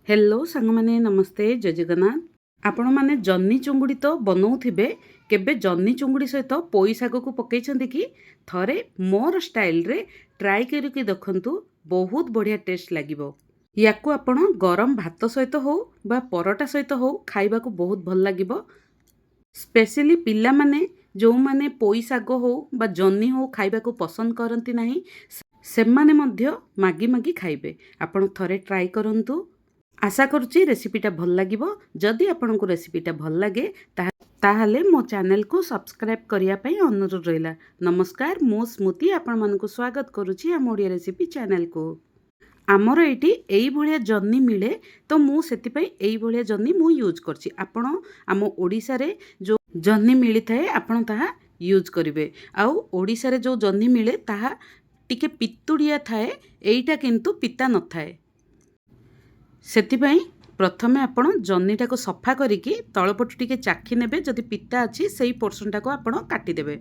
Hello सांग माने नमस्ते जय जगन्नाथ। आपण माने जन्नी चुंगुड़ी तो बनाउथिबे केबे जन्नी चुंगुड़ी सहित पोई शाग को पकईछंती कि थरे मोर स्टाइल रे ट्राई करके देखंतु। बहुत बढ़िया टेस्ट लागिबो। याकू आपण गरम भात सहित हो बा परोटा सहित हो खाइबा को बहुत भल लागिबो। स्पेशली पिला माने जो माने पोई शाग हो बा जन्नी हो खाइबा को पसंद करंती नाही सेमाने मध्य मागी मागी खाइबे। आपण थरे ट्राई करंतु। आशा करुच्ची रेसिपीटा भल लागिबो। जदि आपनको रेसिपीटा भल लागे ताहले मो चैनल को सब्सक्राइब करिया पई अनुरोध रहिला। नमस्कार, मो स्मृति आपण मानकु स्वागत करुच्ची आम ओडिया रेसिपी चैनल को। आमर एटी एई भलिया जन्नी मिले तो मु सेति पई एई भलिया जन्नी मु यूज करछि। आपण आम ओडिसा रे जो जन्नी मिली थाए आपण ताहा यूज करिवे। आउ ओडिसा रे जो जन्नी मिले ताहा टिके पितुड़िया थाए, एईटा किंतु पिता न थाए। सेतिपाई प्रथमे आपण जन्नीटा को सफा करिकी तळपटु टिके चाखी नेबे। जदि पिता अछि सेई पोर्शनटा को आपण काटी देबे।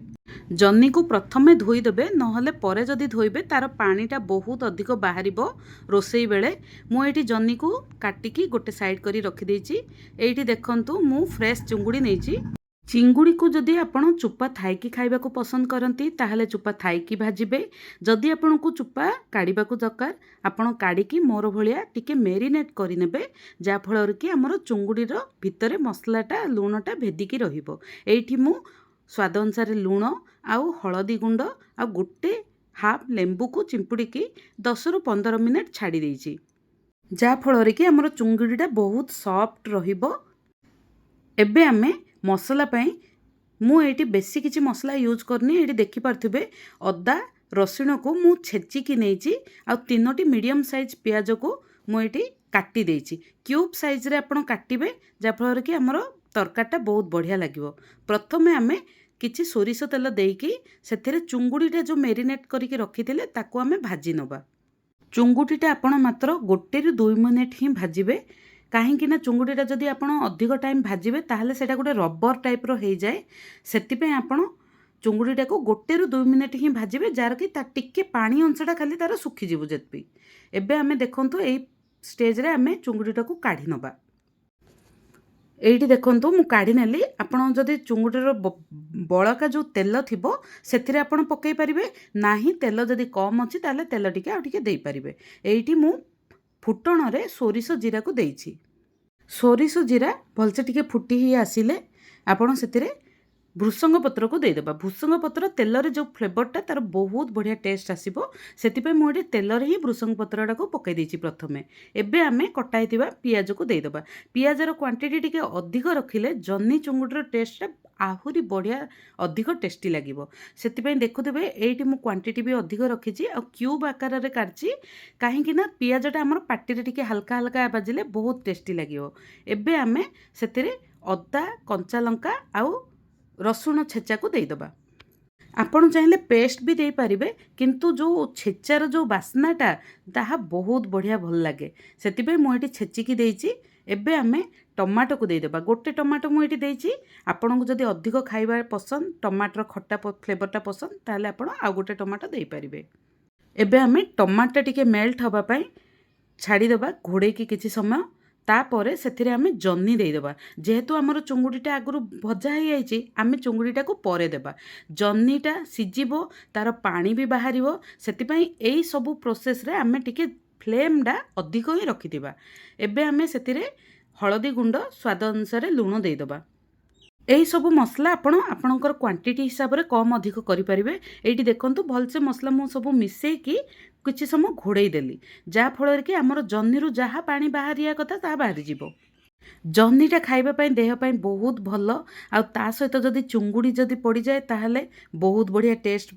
जन्नी को प्रथमे धोई देबे, नहले परे जदि धोइबे तार पानीटा बहुत अधिक बाहरिबो रोसेई बेले। मु एठी जन्नी को काटिकी गोटे साइड करी रखि देइछि। एठी देखंतु मु फ्रेश चिंगुड़ी नेइछि। चिंगुड़ी को जदि आपण चुपा थाइकी खाइबा को पसंद करंती ताहले चुपा थाइकी भाजिबे। जदि आपण को चुपा काढ़िबा को दरकार आपण काढ़िकी मोर भलिया टिके मेरिनेट करि नेबे, जा फलर कि हमर चुंगुड़ीर भितरे मसलाटा लूणटा भेदिकी रहिबो। एठी मु स्वाद अनुसार लूण आउ हळदी गुंड आ गोटे हाफ लेंबू को चिंपुड़ीकी 10 रु 15 मिनिट छाड़ी देइछि, जा फलर कि हमर चुंगुड़ीटा बहुत सॉफ्ट रहिबो। एबे आमे मसला पाई मु एटी बेसी किछि मसला यूज करनी। एटी देखि पारथिबे अदा रसुण को मु छेचिकी नेइछि आ 3टी मीडियम साइज प्याज को मु एटी काटी देइछि। क्यूब साइज रे आपण काटिबे, जा फलर कि हमर तरकारीटा बहुत बढ़िया लागिबो। प्रथमे आमे किछि सोरिष तेल देइकी सेथिरे चुंगुड़ीटा जो मेरिनेट करिके रखिथिले ताको आमे भाजी नबा। चुंगुड़ीटा आपण मात्र 1 रु 2 मिनिट ही भाजिबे। कहीं ना चुंगुड़ीटा जदि आपण अधिक टाइम भाजिबे ताहले सेटा गोटे रबर टाइप रो हो जाए। सेतिपे आपण चुंगुड़ीटा को 1 रु 2 मिनिट ही भाजिबे, जार कि ता टिके पानी अंशटा खाली तार सुखी जिवो जेतपी। एबे आमे देखंतु एई स्टेज रे आमे चुंगुड़ीटा को काढी नबा। एइटी देखंतु मु काढी नेली। आपण जदि चुंगुड़ीर बळका जो तेल थिबो सेथिरे आपण पकई परिबे, नाही तेल जदि कम अछि ताले तेल टिके आ टिके देई परिबे। एइटी मु फुटण रे सोरिष जीरा को देइछि। सोरिष जीरा भलसे टिके फुटी ही आसिले आपण सेतिरे भृसंग पत्र को देदेबा। भृसंग पत्र तेल रे जो फ्लेवरटा तार बहुत बढ़िया टेस्ट आसिबो। सेतिपे मु एठी तेल रे ही भृसंग पत्रटा को पकई देइछि प्रथमे। एबे आमे कटाइतिबा पियाज को देदेबा। पियाजर क्वांटिटी टिके अधिक रखिले जन्नी चुंगुड़ीर टेस्टटा आहुरी बढ़िया अधिक टेस्टी लागिबो। सेतिपे देखुथिबे एइठी मु क्वांटिटी भी अधिक रखिछि आ क्यूब आकार रे काटछि, काहेकि ना पियाजटा हमर पाटी रे टिके हल्का हल्का बाजिले बहुत टेस्टी लागिबो। एबे आमे सेतिरे अदा कंचा लंका आउ रसुण छेचा को देदेबा। आपण चाहिले पेस्ट भी दे पारिबे, किंतु जो छेचार जो बास्नाटा ताहा बहुत बढ़िया भल लागे। सेतिपे मु एठी छेचिकी देइछि। एबे आमे टमाटो को देदेबा। गोटे टमाटो मु एठी देइछि। आपनको जदि अधिक खाइबा पसंद, टमाटर खट्टा फ्लेवरटा पसंद, ताहले आपण आ गोटे टमाटो देई पारिबे। एबे आमे टमाटो टिके मेल्ट हबा पई छाड़ी देबा घोड़ेकी किछि समय। तापरे सेथिरे आमे जन्नी देदेबा। जेहेतु आमर चुंगुड़ीटा आगुरु भजा हो जाइछि, आमे चुंगुड़ीटा को परे देबा। जन्नीटा सिजिबो, तार पानी भी बाहरिबो। सेतिपई एई सबु प्रोसेस रे आमे टिके फ्लेमटा अधिक ही रखिथिबा। एबे आमे सेतिरे हळदी गुंड स्वाद अनुसार लूण देदेबा। एही सबु मसला आपणकर क्वांटिटी हिसाब रे कम अधिक करि परिबे। एठी देखंतु भलसे मसला मु सबु मिसेकी किछि समय घोड़ेई देली, जा फलर कि हमर जन्नीरु जहा पानी बाहरिया कथा ता बाहरी जिवो। जन्नीटा खाइबा पई देह पई बहुत भल। आ ता सहित जदि चुंगुड़ी जदि पड़ी जाए ताहले बहुत बढ़िया टेस्ट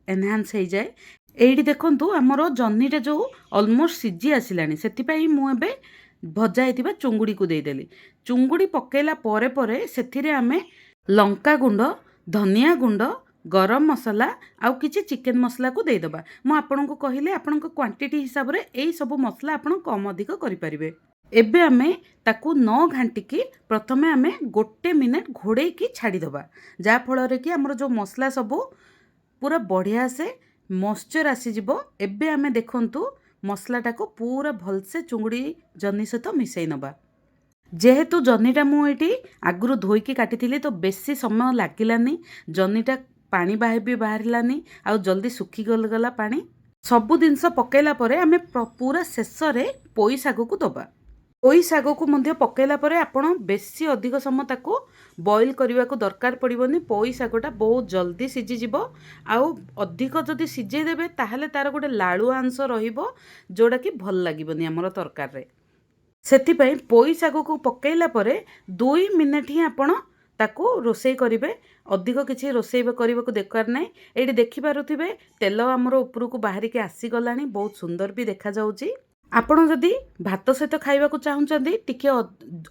एनहांस हो जाए। एठी देखंतु हमर जन्नीटा जो ऑलमोस्ट सिजी आसिलानी, सेति पई मु एबे भजा हेतिबा चुंगुड़ी को देदेली। चुंगुड़ी पकेला परे परे सेथिरे आमे लंका गुंड, धनिया गुंड, गरम मसला आउ किछि चिकन मसला को देदेबा। मु आपनको कहिले आपनको क्वांटिटी हिसाब रे एई सबु मसला आपण कम अधिक करि परिबे। एबे आमे ताकू न घांटिकी प्रथमे आमे 1 मिनिट घोड़े की छाड़ी देबा, जा फलरे कि हमर जो मसला सबु पूरा बढ़िया से मॉइस्चर आसी जिवो। एबे आमे देखंतु ମସଲାଟାକୁ ପୁରା ଭଲସେ ଚୁଙ୍ଗୁଡ଼ି ଜହ୍ନି ସହିତ ମିଶାଇ ନେବା। ଯେହେତୁ ଜହ୍ନିଟା ମୁଁ ଏଇଠି ଆଗରୁ ଧୋଇକି କାଟିଥିଲି ତ ବେଶୀ ସମୟ ଲାଗିଲାନି, ଜହ୍ନିଟା ପାଣି ବି ବାହାରିଲାନି ଆଉ ଜଲ୍ଦି ଶୁଖିଗଲା ପାଣି। ସବୁ ଜିନିଷ ପକାଇଲା ପରେ ଆମେ ପୁରା ଶେଷରେ ପୋଇ ଶାଗକୁ ଦେବା। ପୋଇ ଶାଗକୁ ମଧ୍ୟ ପକାଇଲା ପରେ ଆପଣ ବେଶୀ ଅଧିକ ସମୟ ତାକୁ ବଏଲ୍ କରିବାକୁ ଦରକାର ପଡ଼ିବନି। ପୋଇ ଶାଗଟା ବହୁତ ଜଲ୍ଦି ସିଝିଯିବ। ଆଉ ଅଧିକ ଯଦି ସିଝେଇ ଦେବେ ତାହେଲେ ତା'ର ଗୋଟେ ଲାଳୁଆ ଅଂଶ ରହିବ, ଯେଉଁଟାକି ଭଲ ଲାଗିବନି ଆମର ତରକାରୀରେ। ସେଥିପାଇଁ ପୋଇ ଶାଗକୁ ପକାଇଲା ପରେ 2 ମିନିଟ୍ ହିଁ ଆପଣ ତାକୁ ରୋଷେଇ କରିବେ। ଅଧିକ କିଛି ରୋଷେଇ କରିବାକୁ ଦରକାର ନାହିଁ। ଏଇଠି ଦେଖିପାରୁଥିବେ ତେଲ ଆମର ଉପରକୁ ବାହାରିକି ଆସିଗଲାଣି, ବହୁତ ସୁନ୍ଦର ବି ଦେଖାଯାଉଛି। ଆପଣ ଯଦି ଭାତ ସହିତ ଖାଇବାକୁ ଚାହୁଁଛନ୍ତି, ଟିକେ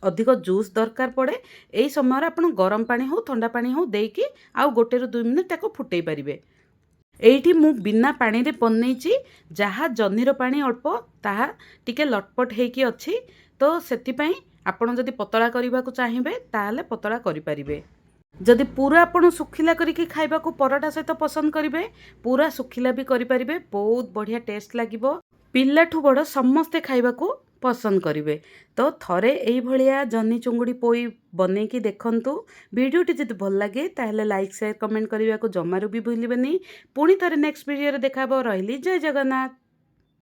ଅଧିକ ଜୁସ୍ ଦରକାର ପଡ଼େ, ଏହି ସମୟରେ ଆପଣ ଗରମ ପାଣି ହେଉ ଥଣ୍ଡା ପାଣି ହେଉ ଦେଇକି ଆଉ 1ରୁ 2 ମିନିଟ୍ ତାକୁ ଫୁଟେଇ ପାରିବେ। ଏଇଠି ମୁଁ ବିନା ପାଣିରେ ବନେଇଛି, ଯାହା ଜହ୍ନିର ପାଣି ଅଳ୍ପ ତାହା ଟିକେ ଲଟପଟ ହେଇକି ଅଛି। ତ ସେଥିପାଇଁ ଆପଣ ଯଦି ପତଳା କରିବାକୁ ଚାହିଁବେ ତାହେଲେ ପତଳା କରିପାରିବେ। ଯଦି ପୁରା ଆପଣ ଶୁଖିଲା କରିକି ଖାଇବାକୁ ପରଟା ସହିତ ପସନ୍ଦ କରିବେ, ପୁରା ଶୁଖିଲା ବି କରିପାରିବେ, ବହୁତ ବଢ଼ିଆ ଟେଷ୍ଟ ଲାଗିବ। ପିଲାଠୁ ବଡ଼ ସମସ୍ତେ ଖାଇବାକୁ ପସନ୍ଦ କରିବେ। ତ ଥରେ ଏଇଭଳିଆ ଜହ୍ନି ଚୁଙ୍ଗୁଡ଼ି ପୋଇ ବନେଇକି ଦେଖନ୍ତୁ। ଭିଡ଼ିଓଟି ଯଦି ଭଲ ଲାଗେ ତାହେଲେ ଲାଇକ୍ ସେୟାର କମେଣ୍ଟ କରିବାକୁ ଜମାରୁ ବି ଭୁଲିବେନି। ପୁଣି ଥରେ ନେକ୍ସଟ ଭିଡ଼ିଓରେ ଦେଖା ହେବ। ରହିଲି, ଜୟ ଜଗନ୍ନାଥ।